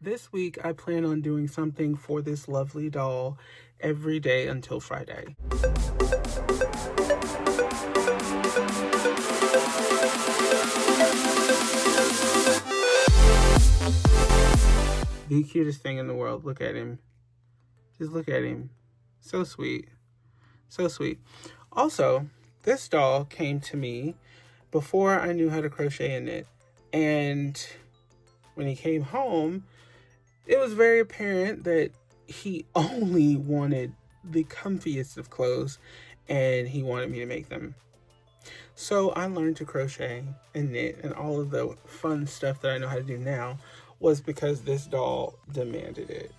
This week, I plan on doing something for this lovely doll every day until Friday. The cutest thing in the world. Look at him. Just look at him. So sweet. So sweet. Also, this doll came to me before I knew how to crochet in it. And when he came home, it was very apparent that he only wanted the comfiest of clothes and he wanted me to make them. So I learned to crochet and knit, and all of the fun stuff that I know how to do now was because this doll demanded it.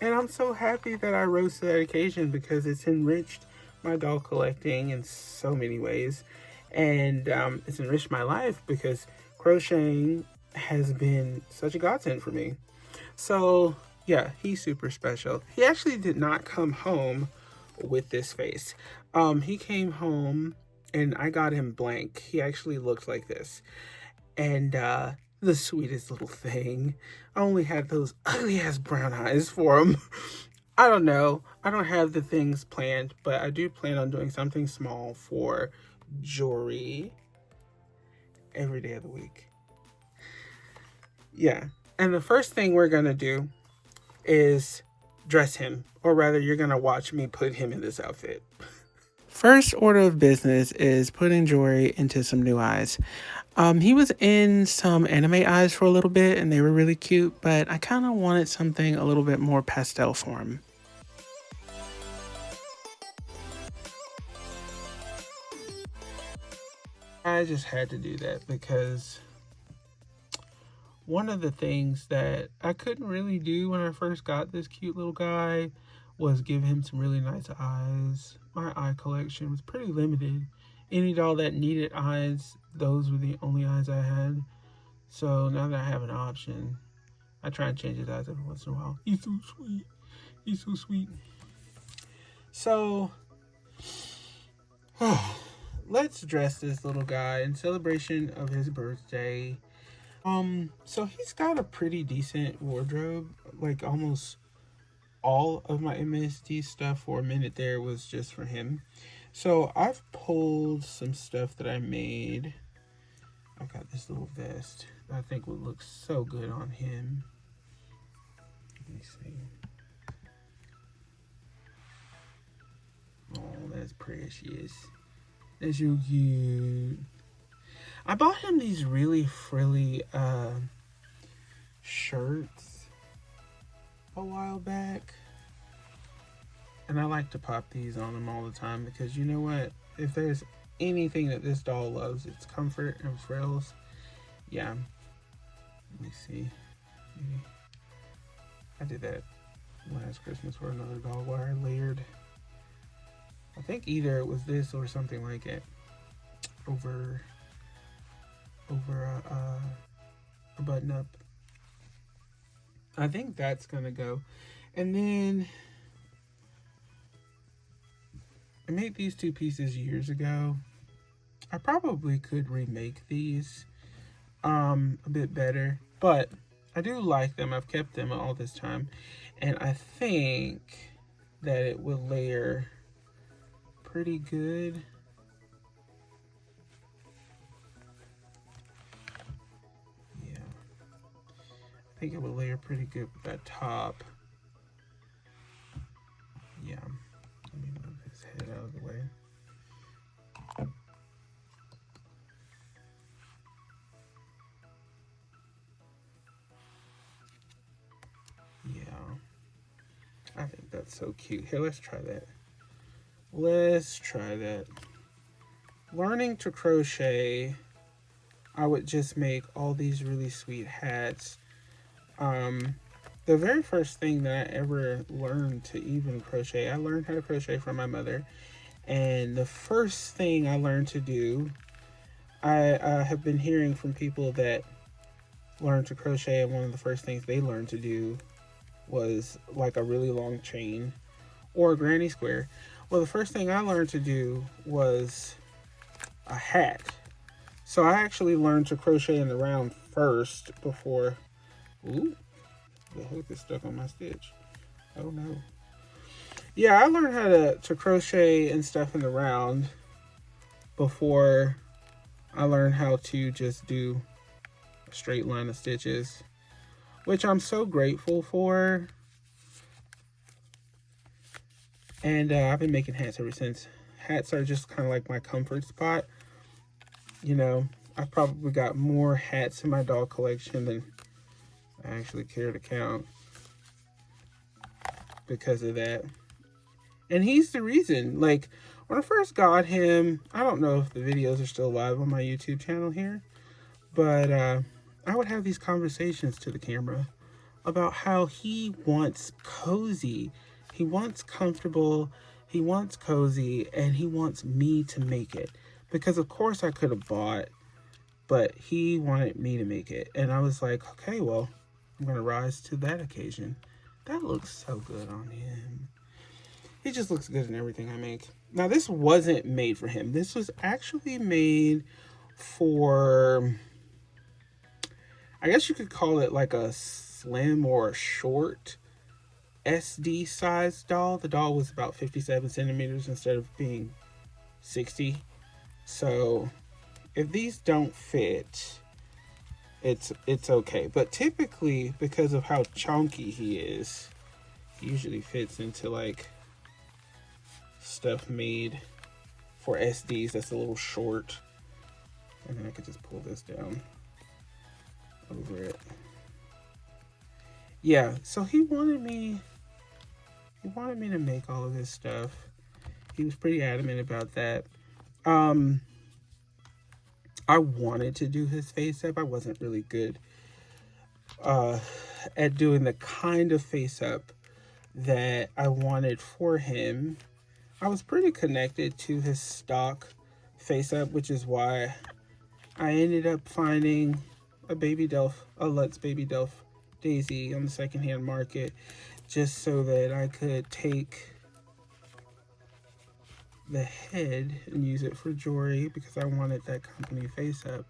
And I'm so happy that I rose to that occasion because it's enriched my doll collecting in so many ways. And it's enriched my life because crocheting has been such a godsend for me. So yeah, he's super special. He actually did not come home with this face. He came home and I got him blank. He actually looked like this. And the sweetest little thing. I only had those ugly ass brown eyes for him. I don't know. I don't have the things planned, but I do plan on doing something small for Jory every day of the week. Yeah. And the first thing we're going to do is dress him, or rather you're going to watch me put him in this outfit. First order of business is putting Jory into some new eyes. He was in some anime eyes for a little bit and they were really cute, but I kind of wanted something a little bit more pastel for him. I just had to do that because one of the things that I couldn't really do when I first got this cute little guy was give him some really nice eyes. My eye collection was pretty limited. Any doll that needed eyes, those were the only eyes I had. So now that I have an option, I try and change his eyes every once in a while. He's so sweet. He's so sweet. So, let's dress this little guy in celebration of his birthday. So he's got a pretty decent wardrobe. Like almost all of my MSD stuff for a minute there was just for him. So I've pulled some stuff that I made. I've got this little vest that I think would look so good on him. Let me see. Oh, that's precious. That's so cute. I bought him these really frilly shirts a while back. And I like to pop these on him all the time because you know what? If there's anything that this doll loves, it's comfort and frills. Yeah. Let me see. Maybe. I did that last Christmas for another doll where I layered. I think either it was this or something like it over a button up. I think that's gonna go. And then I made these two pieces years ago. I probably could remake these a bit better, but I do like them. I've kept them all this time, and I think that it will layer pretty good. Yeah, I think it will layer pretty good with that top. Yeah, let me move his head out of the way. Yeah, I think that's so cute. Here, let's try that. Let's try that. Learning to crochet, I would just make all these really sweet hats. The very first thing that I ever learned to even crochet, I learned how to crochet from my mother. And the first thing I learned to do, I have been hearing from people that learned to crochet, and one of the first things they learned to do was like a really long chain or a granny square. Well, the first thing I learned to do was a hat. So I actually learned to crochet in the round first before Ooh, the hook is stuck on my stitch. Oh no. Yeah, I learned how to crochet and stuff in the round before I learned how to just do a straight line of stitches, which I'm so grateful for. And I've been making hats ever since. Hats are just kind of like my comfort spot. You know, I've probably got more hats in my doll collection than I actually care to count because of that. And he's the reason. Like, when I first got him, I don't know if the videos are still live on my YouTube channel here, but I would have these conversations to the camera about how he wants cozy. He wants comfortable, he wants cozy, and he wants me to make it. Because of course I could have bought, but he wanted me to make it. And I was like, okay, well, I'm going to rise to that occasion. That looks so good on him. He just looks good in everything I make. Now, this wasn't made for him. This was actually made for, I guess you could call it like a slim or a short SD size doll. The doll was about 57 centimeters instead of being 60. So if these don't fit, it's okay. But typically, because of how chunky he is, he usually fits into like stuff made for SDs that's a little short. And then I could just pull this down over it. Yeah, so he wanted me to make all of this stuff. He was pretty adamant about that. I wanted to do his face up. I wasn't really good at doing the kind of face up that I wanted for him. I was pretty connected to his stock face up, which is why I ended up finding a Lutz Baby Delph Daisy on the secondhand market, just so that I could take the head and use it for Jory, because I wanted that company face up.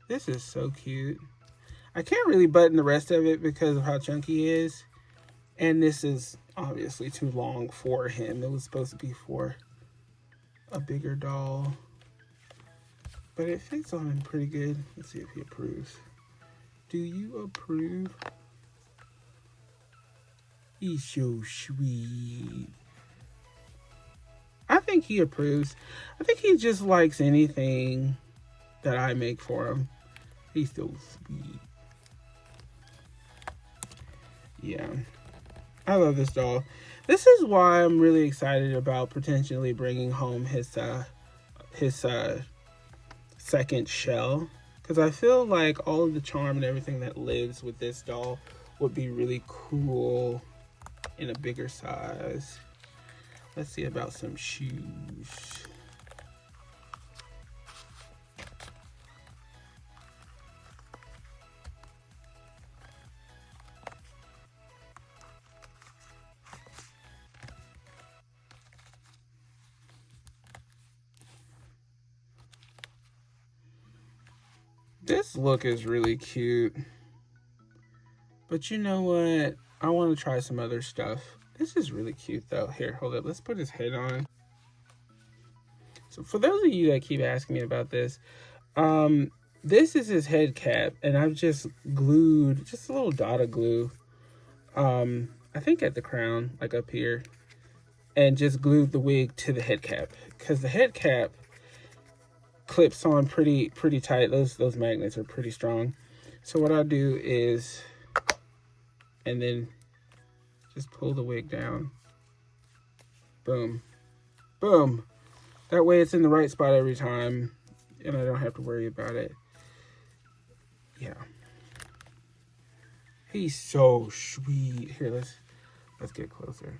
This is so cute. I can't really button the rest of it because of how chunky he is, and this is obviously too long for him. It was supposed to be for a bigger doll, but it fits on him pretty good. Let's see if he approves. Do you approve? He's so sweet. I think he approves. I think he just likes anything that I make for him. He's so sweet. Yeah. I love this doll. This is why I'm really excited about potentially bringing home his second shell. Because I feel like all of the charm and everything that lives with this doll would be really cool in a bigger size. Let's see about some shoes. This look is really cute. But you know what? I want to try some other stuff. This is really cute though. Here, hold up. Let's put his head on. So for those of you that keep asking me about this, this is his head cap, and I've just glued just a little dot of glue. I think at the crown, like up here, and just glued the wig to the head cap, because the head cap clips on pretty tight. Those magnets are pretty strong. So what I do is, and then just pull the wig down. Boom. Boom. That way it's in the right spot every time, and I don't have to worry about it. Yeah. He's so sweet. Here, let's get closer.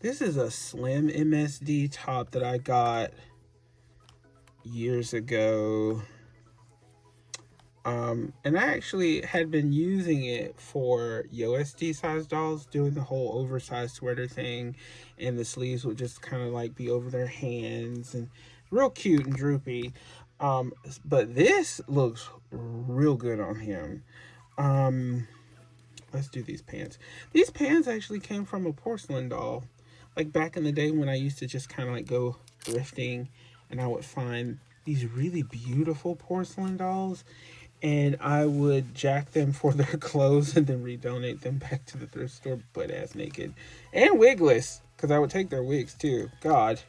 This is a slim MSD top that I got years ago. And I actually had been using it for USD size dolls, doing the whole oversized sweater thing, and the sleeves would just kind of like be over their hands and real cute and droopy. But this looks real good on him. Let's do these pants. These pants actually came from a porcelain doll. Like back in the day when I used to just kind of like go thrifting and I would find these really beautiful porcelain dolls and I would jack them for their clothes and then redonate them back to the thrift store butt ass naked and wigless because I would take their wigs too. God,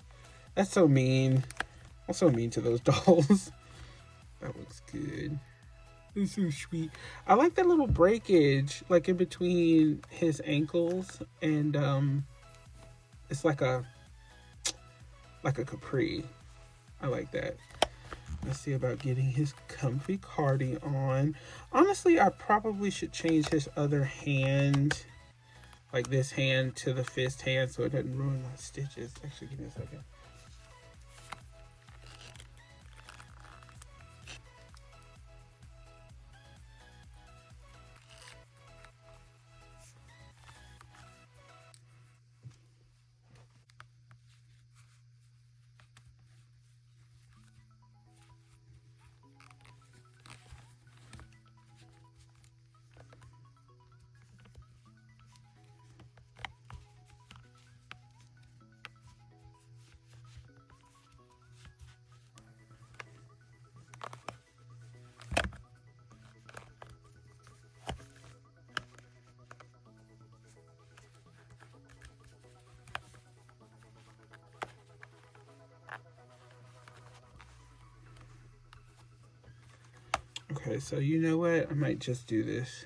that's so mean. I'm so mean to those dolls. That looks good. It's so sweet. I like that little breakage like in between his ankles and it's like a capri. I like that. Let's see about getting his comfy cardi on. Honestly, I probably should change his other hand, like this hand, to the fist hand so it doesn't ruin my stitches. Actually, give me a second. Okay, so you know what? I might just do this.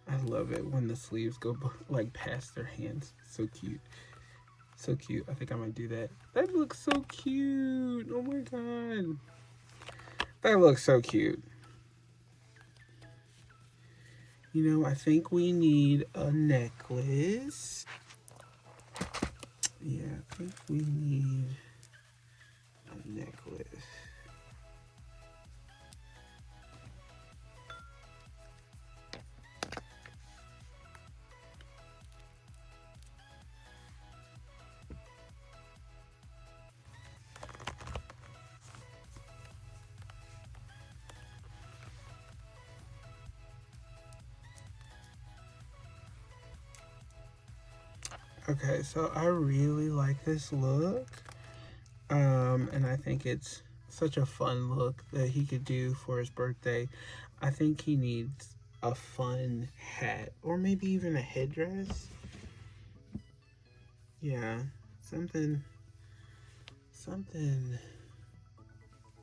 I love it when the sleeves go like past their hands. So cute. So cute. I think I might do that. That looks so cute. Oh my god. That looks so cute. You know, I think we need a necklace. Yeah, I think we need a necklace. Okay, so I really like this look. And I think it's such a fun look that he could do for his birthday. I think he needs a fun hat or maybe even a headdress. Yeah, something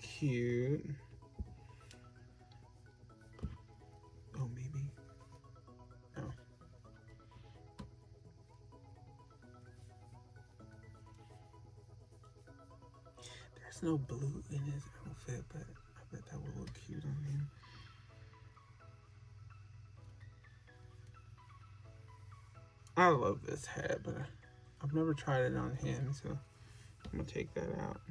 cute. Oh, maybe. Oh. There's no blue in his outfit, but I bet that would look cute on him. I love this hat, but I've never tried it on him, so I'm gonna take that out.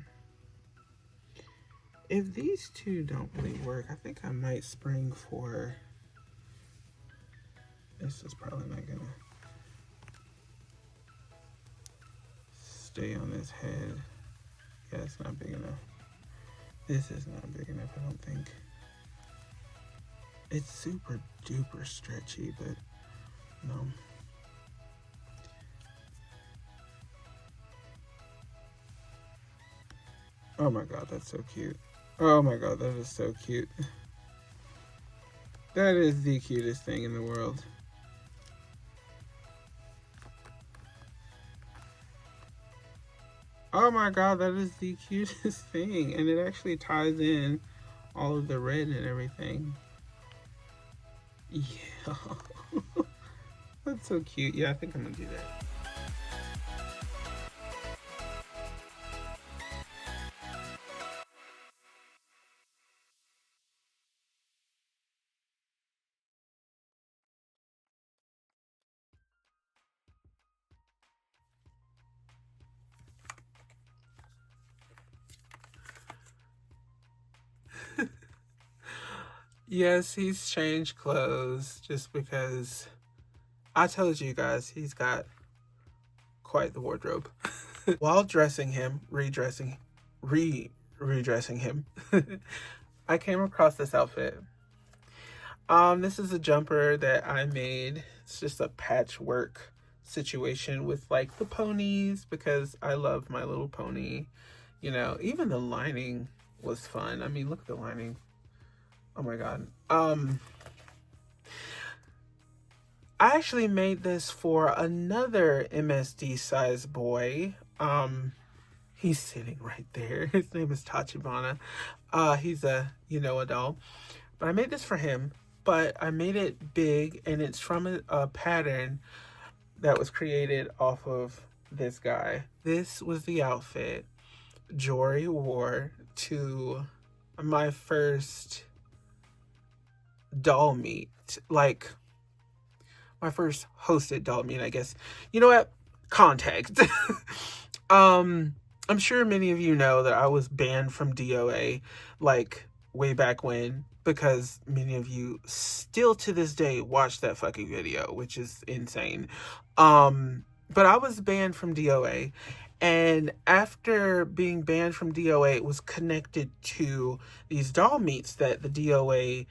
If these two don't really work, I think I might spring for... This is probably not gonna stay on his head. Yeah, it's not big enough. This is not big enough, I don't think. It's super duper stretchy, but no. Oh my god, that's so cute. Oh my god, that is so cute. That is the cutest thing in the world. Oh my god, that is the cutest thing. And it actually ties in all of the red and everything. Yeah. That's so cute. Yeah, I think I'm gonna do that. Yes, he's changed clothes just because I told you guys he's got quite the wardrobe. While dressing him, redressing him, I came across this outfit. This is a jumper that I made. It's just a patchwork situation with like the ponies because I love My Little Pony. You know, even the lining was fun. I mean, look at the lining. Oh my god. I actually made this for another MSD size boy. He's sitting right there. His name is Tachibana. He's a a doll. But I made this for him. But I made it big, and it's from a pattern that was created off of this guy. This was the outfit Jory wore to my first doll meet. Like, my first hosted doll meet, I guess. You know what? Context. I'm sure many of you know that I was banned from DOA, like, way back when, because many of you still to this day watch that fucking video, which is insane. But I was banned from DOA, and after being banned from DOA, it was connected to these doll meets that the DOA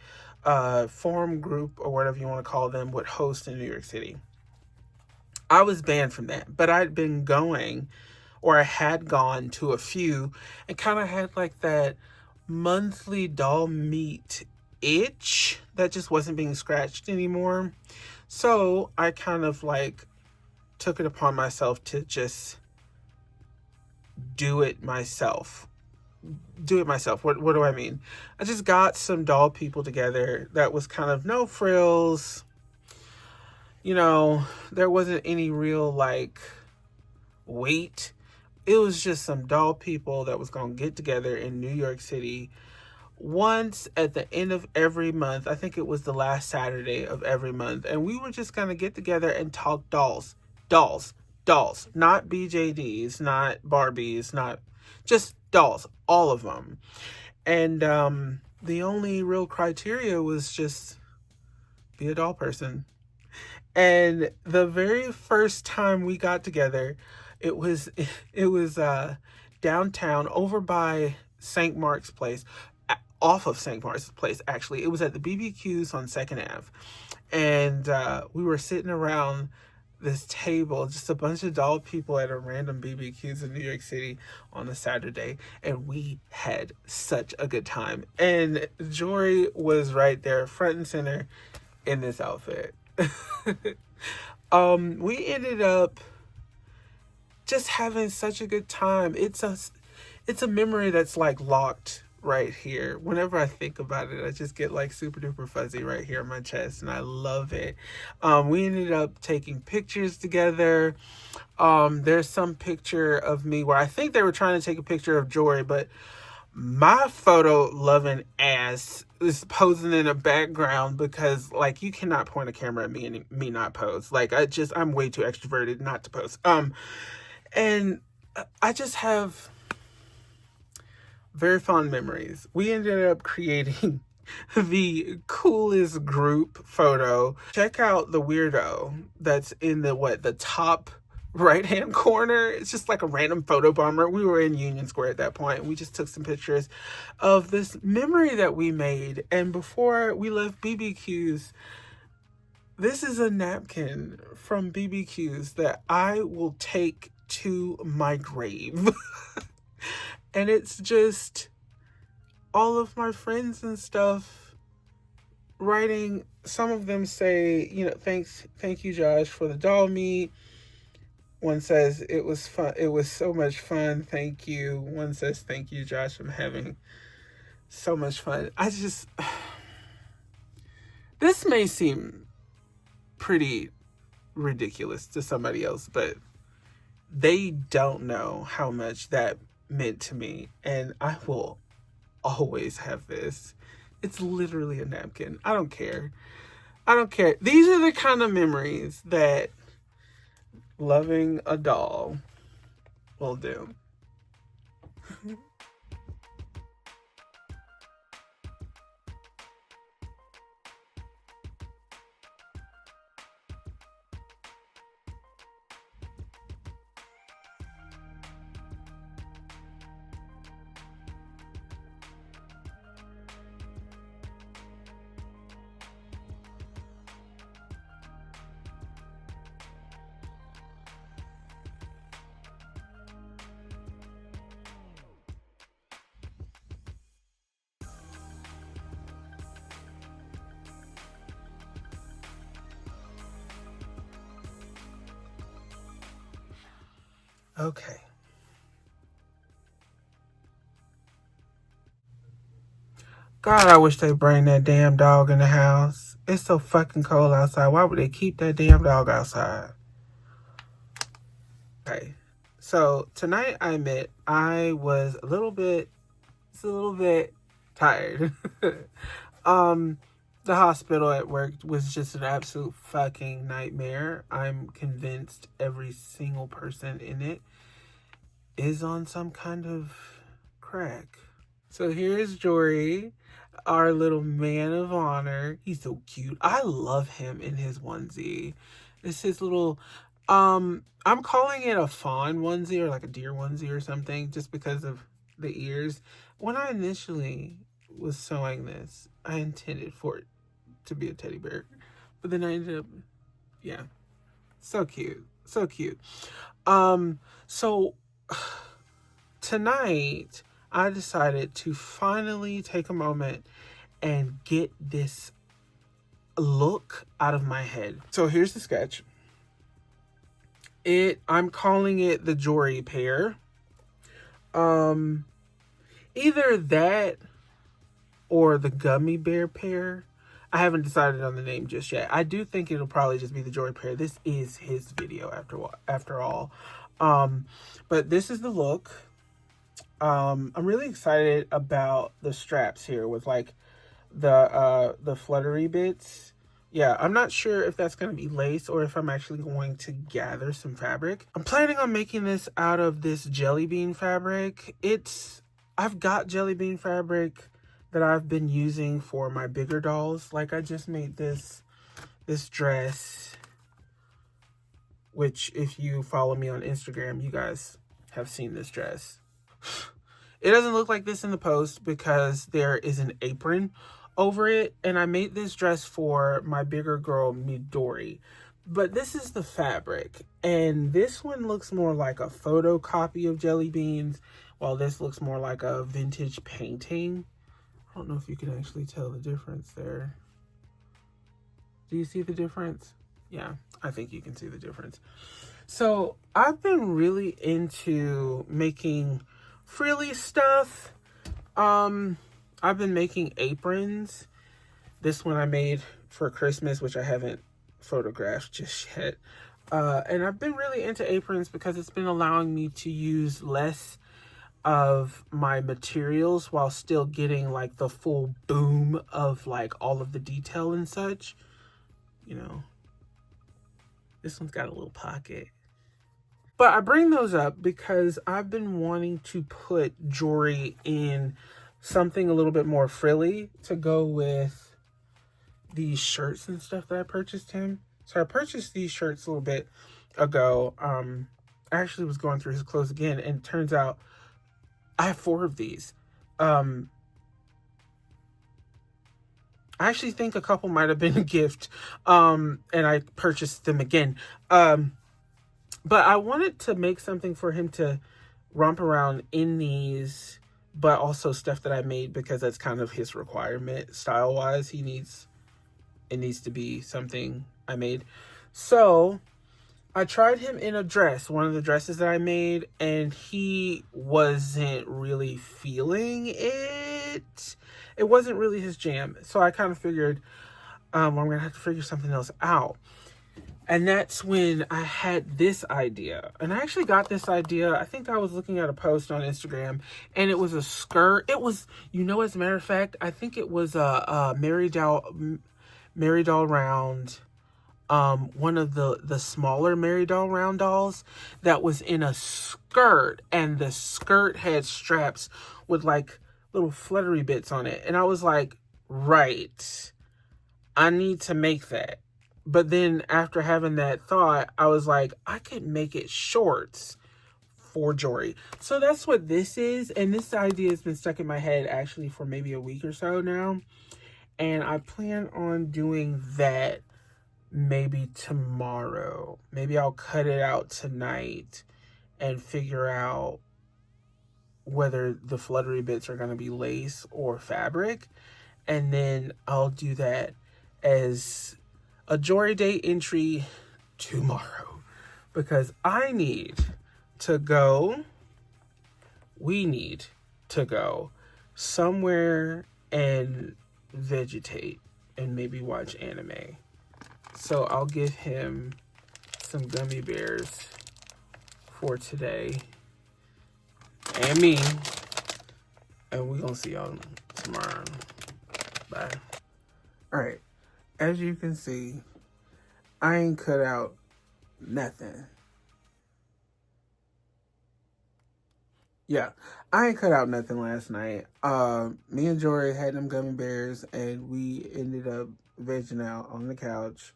forum group, or whatever you want to call them, would host in New York City. I was banned from that, but I'd been going, or I had gone to a few, and kind of had like that monthly doll meet itch that just wasn't being scratched anymore. So I kind of like took it upon myself to just do it myself. What do I mean? I just got some doll people together that was kind of no frills. You know, there wasn't any real like weight. It was just some doll people that was going to get together in New York City once at the end of every month. I think it was the last Saturday of every month. And we were just going to get together and talk dolls. Dolls. Not BJDs, not Barbies, not just dolls. All of them. And the only real criteria was just be a doll person. And the very first time we got together, it was downtown over by St. Mark's Place, off of St. Mark's Place, actually. It was at the BBQs on 2nd Ave. And we were sitting around this table, just a bunch of doll people at a random BBQs in New York City on a Saturday. And we had such a good time. And Jory was right there, front and center in this outfit. We ended up just having such a good time. It's a memory that's like locked right here. Whenever I think about it, I just get like super duper fuzzy right here on my chest, and I love it. We ended up taking pictures together. There's some picture of me where I think they were trying to take a picture of Jory, but my photo loving ass is posing in the background because like you cannot point a camera at me and me not pose. Like I'm way too extroverted not to pose. And I just have very fond memories. We ended up creating the coolest group photo. Check out the weirdo that's in the top right hand corner. It's just like a random photo bomber. We were in Union Square at that point. We just took some pictures of this memory that we made. And before we left BBQs, this is a napkin from BBQs that I will take to my grave. And it's just all of my friends and stuff writing. Some of them say, thank you, Josh, for the doll meet. One says, it was fun. It was so much fun. Thank you. One says, thank you, Josh. I'm having so much fun. This may seem pretty ridiculous to somebody else, but they don't know how much that meant to me. And I will always have this. It's literally a napkin. I don't care. These are the kind of memories that loving a doll will do. Okay. God, I wish they bring that damn dog in the house. It's so fucking cold outside. Why would they keep that damn dog outside? Okay. So tonight I admit I was a little bit tired. um the hospital at work was just an absolute fucking nightmare. I'm convinced every single person in it is on some kind of crack. So here's Jory, our little man of honor. He's so cute. I love him in his onesie. It's his little, I'm calling it a fawn onesie or like a deer onesie or something just because of the ears. When I initially was sewing this, I intended for it to be a teddy bear. But then I ended up, yeah, so cute. So cute. So tonight I decided to finally take a moment and get this look out of my head. So here's the sketch. I'm calling it the Jory pair. Either that or the gummy bear pair. I haven't decided on the name just yet. I do think it'll probably just be the Jory pair. This is his video after all. But this is the look. I'm really excited about the straps here with like the fluttery bits. Yeah, I'm not sure if that's going to be lace or if I'm actually going to gather some fabric. I'm planning on making this out of this jelly bean fabric. I've got jelly bean fabric that I've been using for my bigger dolls. Like I just made this dress, which if you follow me on Instagram, you guys have seen this dress. It doesn't look like this in the post because there is an apron over it, and I made this dress for my bigger girl Midori. But this is the fabric, and this one looks more like a photocopy of jelly beans, while this looks more like a vintage painting. I don't know if you can actually tell the difference there. Do you see the difference? Yeah, I think you can see the difference. So I've been really into making frilly stuff. I've been making aprons. This one I made for Christmas, which I haven't photographed just yet. And I've been really into aprons because it's been allowing me to use less of my materials while still getting like the full boom of like all of the detail and such. You know, this one's got a little pocket. But I bring those up because I've been wanting to put Jory in something a little bit more frilly to go with these shirts and stuff that I purchased him. So I purchased these shirts a little bit ago. I actually was going through his clothes again, and it turns out I have 4 of these. I actually think a couple might have been a gift, and I purchased them again. But I wanted to make something for him to romp around in these, but also stuff that I made because that's kind of his requirement style-wise. It needs to be something I made. So I tried him in a dress, one of the dresses that I made, and he wasn't really feeling it. It wasn't really his jam. So I kind of figured I'm going to have to figure something else out. And that's when I had this idea. And I actually got this idea, I think I was looking at a post on Instagram, and it was a skirt. It was, as a matter of fact, I think it was a Mary Doll Round, one of the smaller Mary Doll Round dolls that was in a skirt. And the skirt had straps with like little fluttery bits on it. And I was like, right, I need to make that. But then after having that thought, I was like, I could make it shorts for Jory. So that's what this is. And this idea has been stuck in my head actually for maybe a week or so now. And I plan on doing that maybe tomorrow. Maybe I'll cut it out tonight and figure out whether the fluttery bits are going to be lace or fabric. And then I'll do that as a Jory Day entry tomorrow, because I need to go, we need to go somewhere and vegetate and maybe watch anime. So I'll give him some gummy bears for today and me, and we're gonna see y'all tomorrow. Bye. All right, as you can see, I ain't cut out nothing. Yeah, I ain't cut out nothing last night. Me and Jory had them gummy bears, and we ended up vegging out on the couch.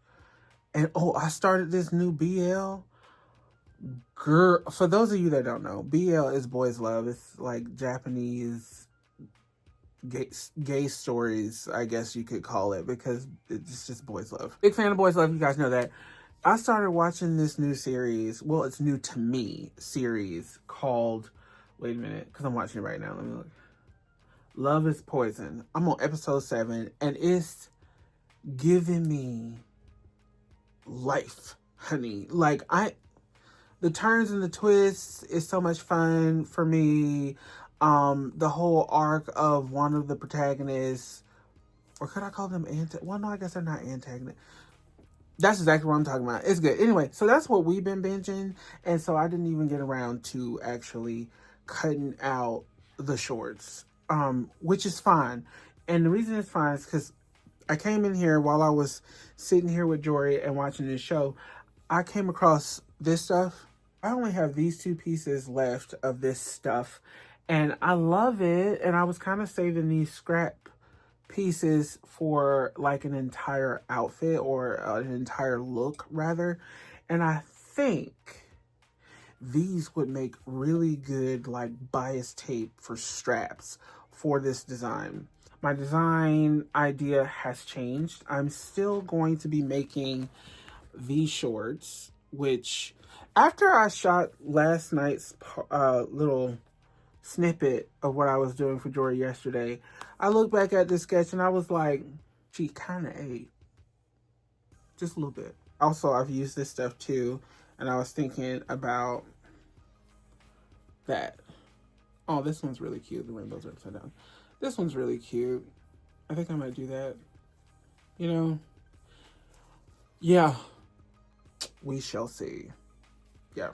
And oh, I started this new BL. Girl, for those of you that don't know, BL is boys love. It's like Japanese gay stories, I guess you could call it, because it's just boys love. Big fan of boys love. You guys know that. I started watching this new series. Well, it's new to me. Series called. Wait a minute, because I'm watching it right now. Let me look. Love is Poison. I'm on episode 7, and it's giving me life, honey. Like, the turns and the twists is so much fun for me. The whole arc of one of the protagonists, or could I call them well, no, I guess they're not antagonists. That's exactly what I'm talking about. It's good. Anyway, so that's what we've been binging, and so I didn't even get around to actually cutting out the shorts, which is fine. And the reason it's fine is because I came in here while I was sitting here with Jory and watching this show. I came across this stuff. I only have these 2 pieces left of this stuff, and I love it. And I was kind of saving these scrap pieces for like an entire outfit, or an entire look rather. And I think these would make really good like bias tape for straps for this design. My design idea has changed. I'm still going to be making these shorts, which after I shot last night's little snippet of what I was doing for Jory yesterday, I looked back at this sketch and I was like, she kind of ate. Just a little bit. Also, I've used this stuff too, and I was thinking about that. Oh, this one's really cute. The rainbows are upside down. This one's really cute. I think I might do that. You know? Yeah. We shall see. Yeah.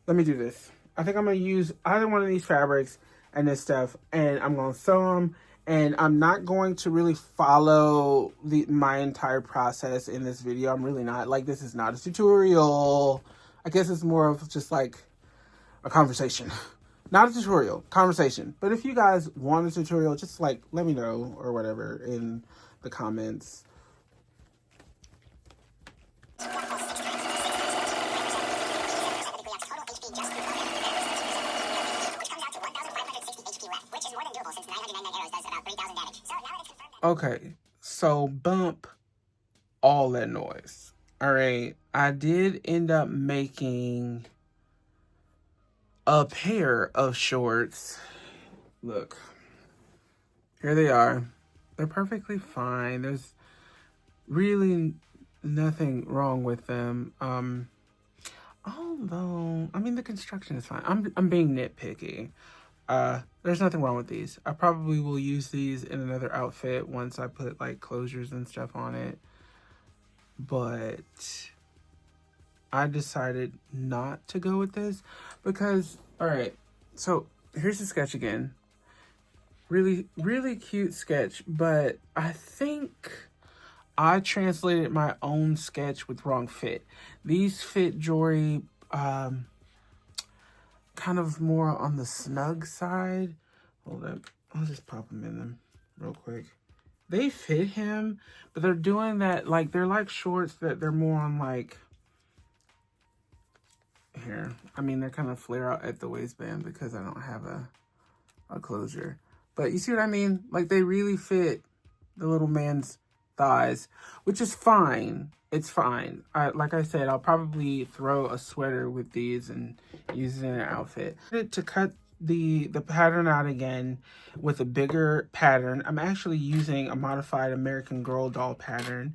Let me do this. I think I'm going to use either one of these fabrics and this stuff, and I'm going to sew them, and I'm not going to really follow my entire process in this video. I'm really not. Like, this is not a tutorial. I guess it's more of just like a conversation. Not a tutorial, conversation. But if you guys want a tutorial, just like let me know or whatever in the comments. Okay, so bump all that noise. All right, I did end up making a pair of shorts. Look, here they are. They're perfectly fine. There's really nothing wrong with them. Although, I mean, the construction is fine. I'm being nitpicky. There's nothing wrong with these. I probably will use these in another outfit once I put like closures and stuff on it. But I decided not to go with this because, all right, so here's the sketch again. Really, really cute sketch, but I think I translated my own sketch with wrong fit. These fit Jory kind of more on the snug side. Hold up. I'll just pop them in them real quick. They fit him, but they're doing that, like, they're like shorts that they're more on, like, here. I mean, they're kind of flare out at the waistband because I don't have a closure. But you see what I mean? Like, they really fit the little man's thighs, which is fine. It's fine. Like I said, I'll probably throw a sweater with these and use it in an outfit. To cut the pattern out again with a bigger pattern, I'm actually using a modified American Girl doll pattern.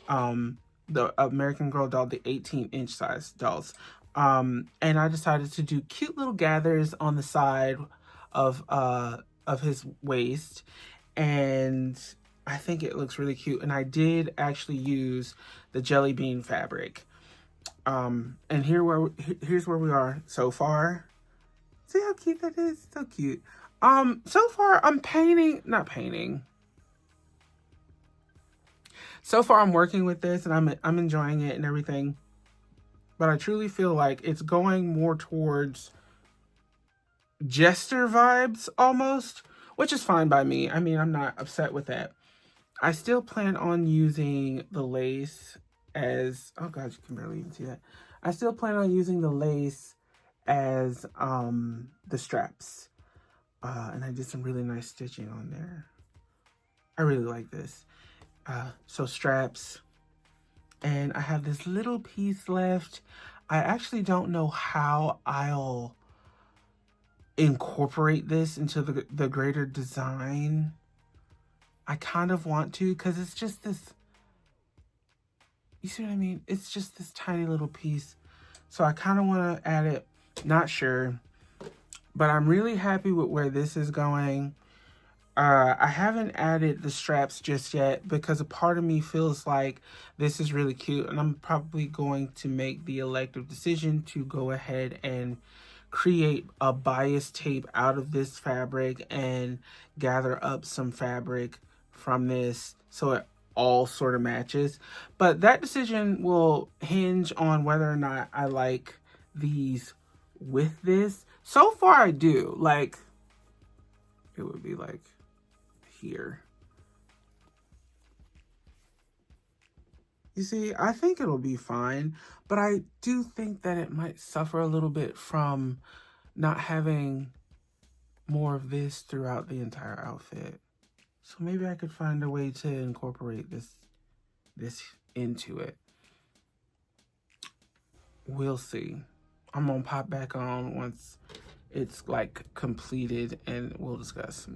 The American Girl doll, the 18-inch size dolls. And I decided to do cute little gathers on the side of his waist, and I think it looks really cute. And I did actually use the jelly bean fabric. And here's where we are so far. See how cute that is? So cute. So far I'm not painting. So far I'm working with this, and I'm enjoying it and everything. But I truly feel like it's going more towards jester vibes almost, which is fine by me. I mean, I'm not upset with that. I still plan on using the lace as, oh god, you can barely even see that. I still plan on using the lace as the straps. And I did some really nice stitching on there. I really like this. So straps. And I have this little piece left. I actually don't know how I'll incorporate this into the greater design. I kind of want to, because it's just this, you see what I mean? It's just this tiny little piece. So I kind of want to add it. Not sure. But I'm really happy with where this is going. I haven't added the straps just yet because a part of me feels like this is really cute, and I'm probably going to make the elective decision to go ahead and create a bias tape out of this fabric and gather up some fabric from this so it all sort of matches. But that decision will hinge on whether or not I like these with this. So far I do. Like, it would be like here. You see, I think it'll be fine, but I do think that it might suffer a little bit from not having more of this throughout the entire outfit. So maybe I could find a way to incorporate this into it. We'll see. I'm gonna pop back on once it's like completed and we'll discuss.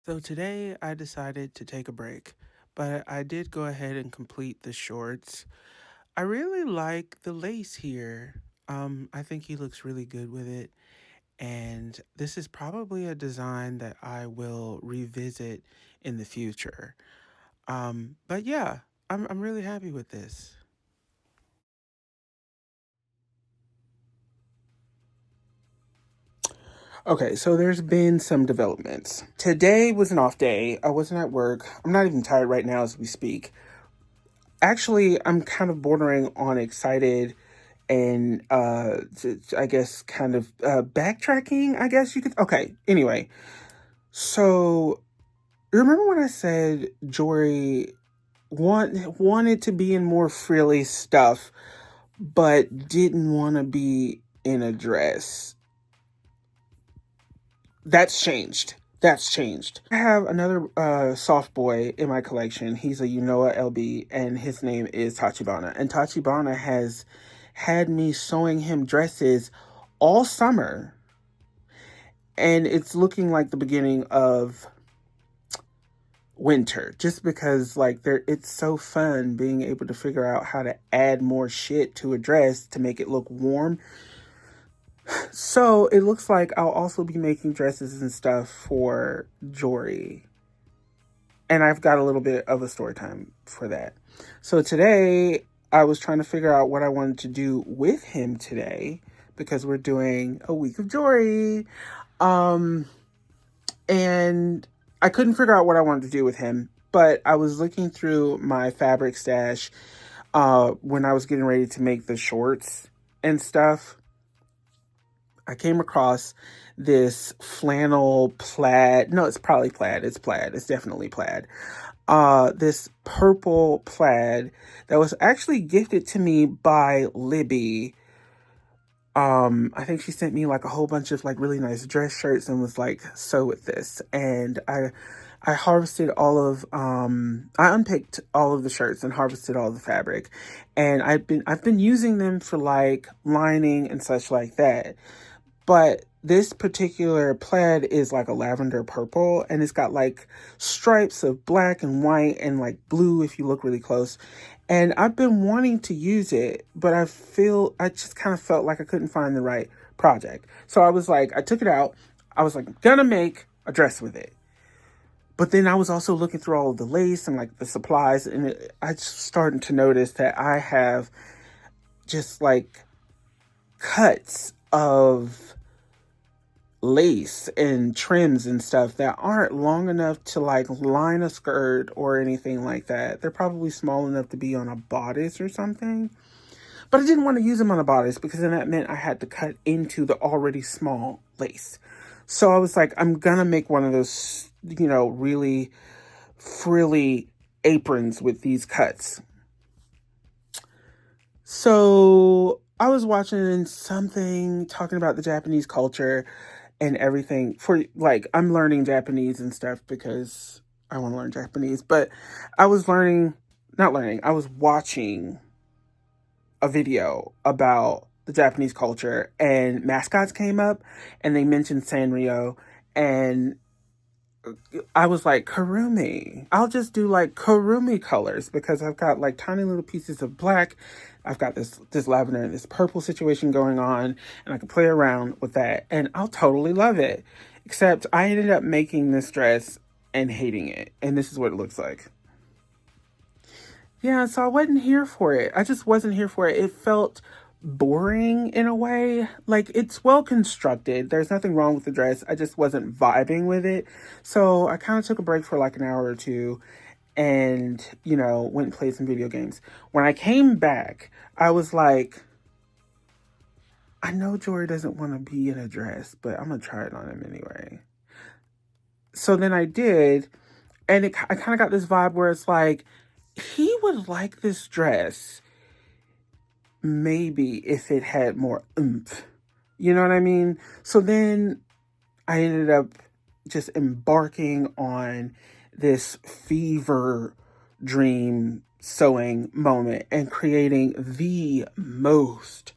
So today I decided to take a break, but I did go ahead and complete the shorts. I really like the lace here. I think he looks really good with it. And this is probably a design that I will revisit in the future. But yeah, I'm really happy with this. Okay, so there's been some developments. Today was an off day. I wasn't at work. I'm not even tired right now as we speak. Actually, I'm kind of bordering on excited and I guess kind of backtracking, I guess you could. Okay, anyway. So, remember when I said Jory wanted to be in more frilly stuff, but didn't want to be in a dress? That's changed. That's changed. I have another soft boy in my collection. He's a Unoa LB, and his name is Tachibana. And Tachibana has had me sewing him dresses all summer. And it's looking like the beginning of winter, just because like it's so fun being able to figure out how to add more shit to a dress to make it look warm. So it looks like I'll also be making dresses and stuff for Jory. And I've got a little bit of a story time for that. So today I was trying to figure out what I wanted to do with him today because we're doing a week of Jory. And I couldn't figure out what I wanted to do with him, but I was looking through my fabric stash when I was getting ready to make the shorts and stuff. I came across this flannel plaid. No, it's probably plaid. It's plaid. It's definitely plaid. This purple plaid that was actually gifted to me by Libby. I think she sent me like a whole bunch of like really nice dress shirts and was like, sew with this. And I harvested all of, I unpicked all of the shirts and harvested all the fabric. And I've been using them for like lining and such like that. But this particular plaid is like a lavender purple, and it's got like stripes of black and white and like blue if you look really close. And I've been wanting to use it, but I just kind of felt like I couldn't find the right project. So I was like, I took it out. I was like, I'm gonna make a dress with it. But then I was also looking through all of the lace and like the supplies, and I just started to notice that I have just like cuts of lace and trims and stuff that aren't long enough to like line a skirt or anything like that. They're probably small enough to be on a bodice or something. But I didn't want to use them on a bodice because then that meant I had to cut into the already small lace. So I was like, I'm gonna make one of those, really frilly aprons with these cuts. So I was watching something talking about the Japanese culture and everything for like, I'm learning Japanese and stuff because I want to learn Japanese, but I was I was watching a video about the Japanese culture, and mascots came up and they mentioned Sanrio, and I was like, Kurumi. I'll just do like Kurumi colors because I've got like tiny little pieces of black. I've got this lavender and this purple situation going on, and I can play around with that, and I'll totally love it. Except I ended up making this dress and hating it, and this is what it looks like. Yeah, so I wasn't here for it. I just wasn't here for it. It felt boring in a way. Like, it's well constructed. There's nothing wrong with the dress. I just wasn't vibing with it. So I kind of took a break for like an hour or two and, went and played some video games. When I came back, I was like, I know Jory doesn't want to be in a dress, but I'm going to try it on him anyway. So then I did, and I kind of got this vibe where it's like, he would like this dress maybe if it had more oomph. You know what I mean? So then I ended up just embarking on this fever dream sewing moment and creating the most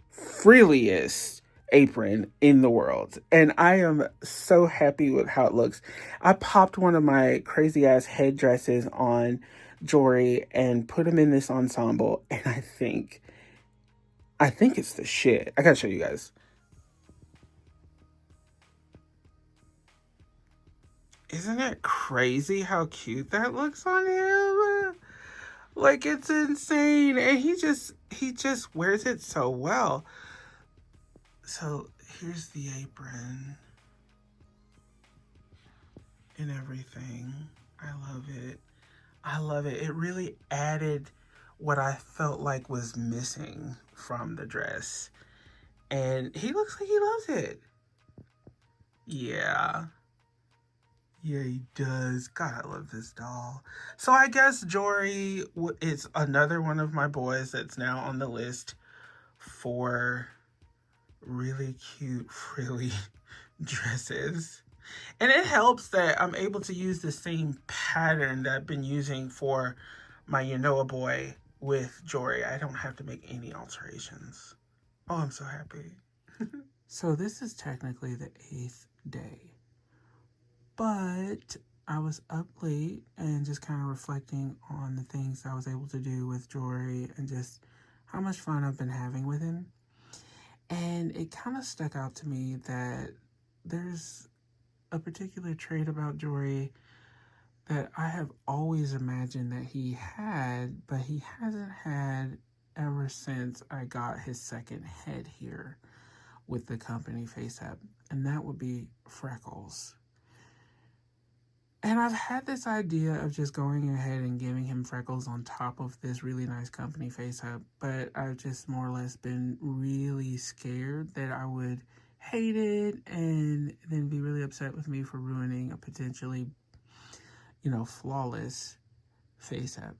frilliest apron in the world. And I am so happy with how it looks. I popped one of my crazy ass headdresses on Jory and put him in this ensemble, and I think it's the shit. I gotta show you guys. Isn't it crazy how cute that looks on him? Like, it's insane. And he just wears it so well. So here's the apron and everything. I love it. I love it. It really added what I felt like was missing from the dress. And he looks like he loves it. Yeah. Yeah, he does. God, I love this doll. So I guess Jory is another one of my boys that's now on the list for really cute, frilly dresses. And it helps that I'm able to use the same pattern that I've been using for my Yanoa boy with Jory. I don't have to make any alterations. Oh, I'm so happy. So this is technically the 8th day. But I was up late and just kind of reflecting on the things I was able to do with Jory and just how much fun I've been having with him. And it kind of stuck out to me that there's a particular trait about Jory that I have always imagined that he had, but he hasn't had ever since I got his second head here with the company face up, and that would be freckles. And I've had this idea of just going ahead and giving him freckles on top of this really nice company face up, but I've just more or less been really scared that I would hate it and then be really upset with me for ruining a potentially, flawless face up.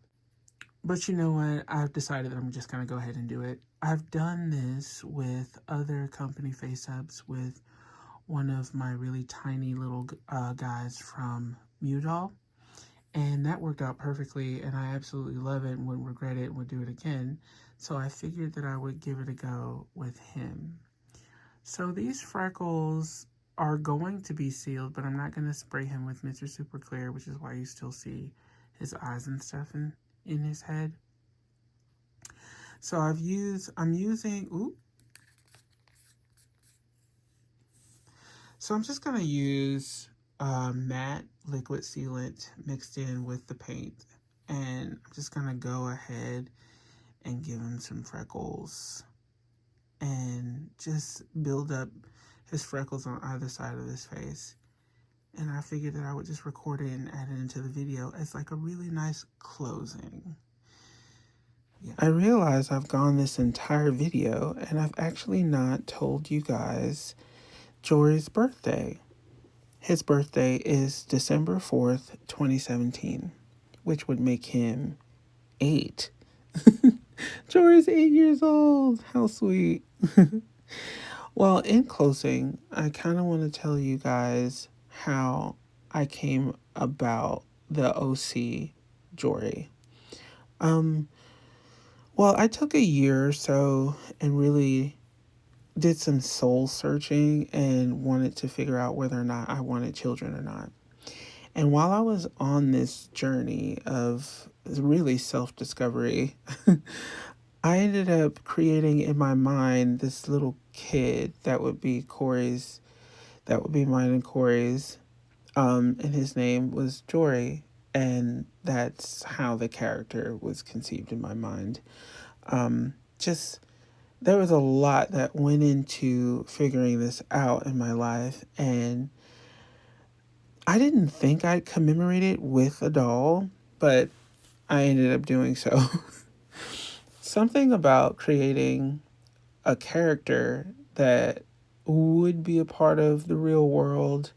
But you know what? I've decided that I'm just going to go ahead and do it. I've done this with other company face ups with one of my really tiny little guys from Mewdoll, and that worked out perfectly, and I absolutely love it and wouldn't regret it and would do it again. So I figured that I would give it a go with him. So these freckles are going to be sealed, but I'm not going to spray him with Mr. Super Clear, which is why you still see his eyes and stuff in his head. So I'm using, So I'm just going to use matte liquid sealant mixed in with the paint. And I'm just going to go ahead and give him some freckles. And just build up his freckles on either side of his face. And I figured that I would just record it and add it into the video as like a really nice closing. Yeah. I realize I've gone this entire video and I've actually not told you guys Jory's birthday. His birthday is December 4th, 2017, which would make him 8. Jory's 8 years old. How sweet. Well, in closing, I kind of want to tell you guys how I came about the OC Jory. Well, I took a year or so and really did some soul searching and wanted to figure out whether or not I wanted children or not. And while I was on this journey of really self-discovery, I ended up creating in my mind this little kid that would be mine and Corey's, and his name was Jory, and that's how the character was conceived in my mind. There was a lot that went into figuring this out in my life, and I didn't think I'd commemorate it with a doll, but I ended up doing so. Something about creating a character that would be a part of the real world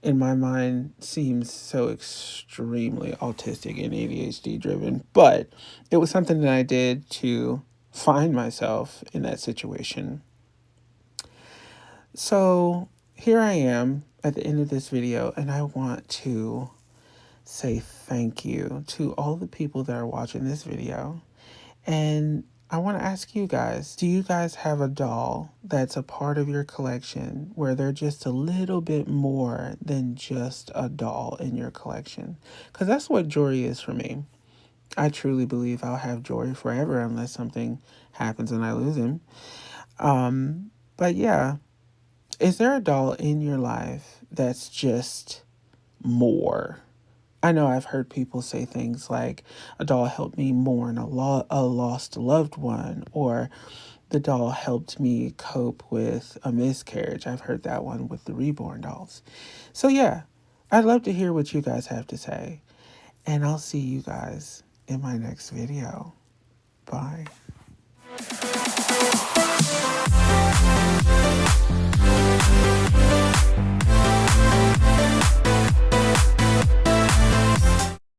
in my mind seems so extremely autistic and ADHD driven, but it was something that I did to find myself in that situation. So here I am at the end of this video, and I want to say thank you to all the people that are watching this video. And I want to ask you guys, do you guys have a doll that's a part of your collection where they're just a little bit more than just a doll in your collection? Because that's what Jory is for me. I truly believe I'll have Jory forever unless something happens and I lose him. But yeah, is there a doll in your life that's just more? I know I've heard people say things like, a doll helped me mourn a lost loved one, or the doll helped me cope with a miscarriage. I've heard that one with the reborn dolls. So yeah, I'd love to hear what you guys have to say. And I'll see you guys in my next video. Bye.